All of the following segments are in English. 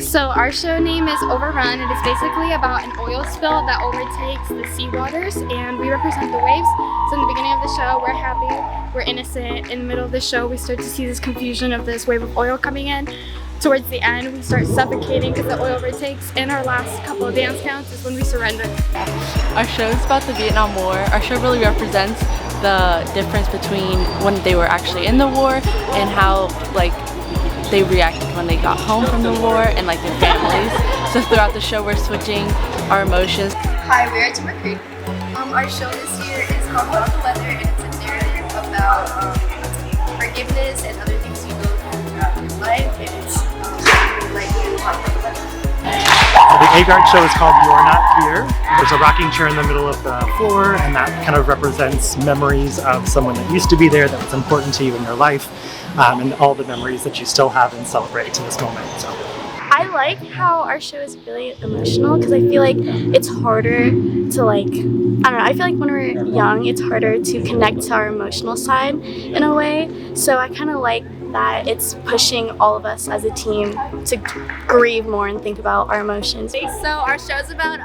So our show name is Overrun. It is basically about an oil spill that overtakes the sea waters, and we represent the waves. So in the beginning of the show, we're happy, we're innocent. In the middle of the show, we start to see this confusion of this wave of oil coming in. Towards the end, we start suffocating because the oil overtakes, and our last couple of dance counts is when we surrender. Our show is about the Vietnam War. Our show really represents the difference between when they were actually in the war and how they reacted when they got home from the war and their families. So throughout the show, we're switching our emotions. Hi, we're Timothy. Our show this year is called Love the Weather, and it's a narrative about forgiveness and other things you go through throughout your life, and it's really talk about the weather. The A-Guard show is called You're Not Here. There's a rocking chair in the middle of the floor, and that kind of represents memories of someone that used to be there that was important to you in your life, and all the memories that you still have and celebrate to this moment. So. I like how our show is really emotional because I feel like it's harder to I don't know, I feel like when we're young it's harder to connect to our emotional side in a way, so I kind of like that it's pushing all of us as a team to grieve more and think about our emotions. So our show is about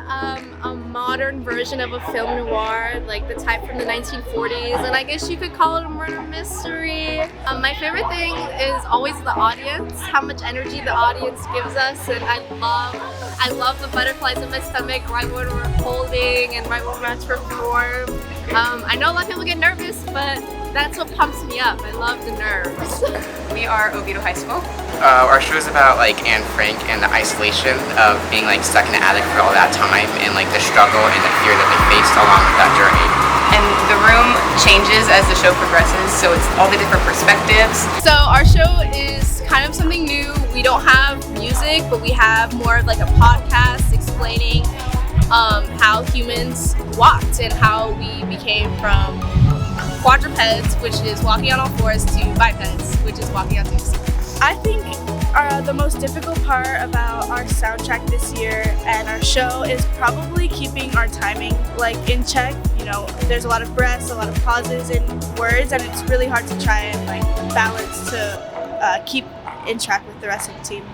a modern version of a film noir, like the type from the 1940s, and I guess you could call it a murder mystery. My favorite thing is always the audience, how much energy the audience gives us, and I love the butterflies in my stomach right when we're holding and right when we're about to perform. I know a lot of people get nervous, but that's what pumps me up. I love the nerves. We are Oviedo High School. Our show is about Anne Frank and the isolation of being stuck in the attic for all that time, and the struggle and the fear that they faced along with that journey. And the room changes as the show progresses, so it's all the different perspectives. So our show is kind of something new. We don't have music, but we have more of a podcast explaining how humans walked and how we became from quadrupeds, which is walking on all fours, to bipeds, which is walking on two feet. I think the most difficult part about our soundtrack this year and our show is probably keeping our timing in check. You know, there's a lot of breaths, a lot of pauses in words, and it's really hard to try and balance to keep in track with the rest of the team.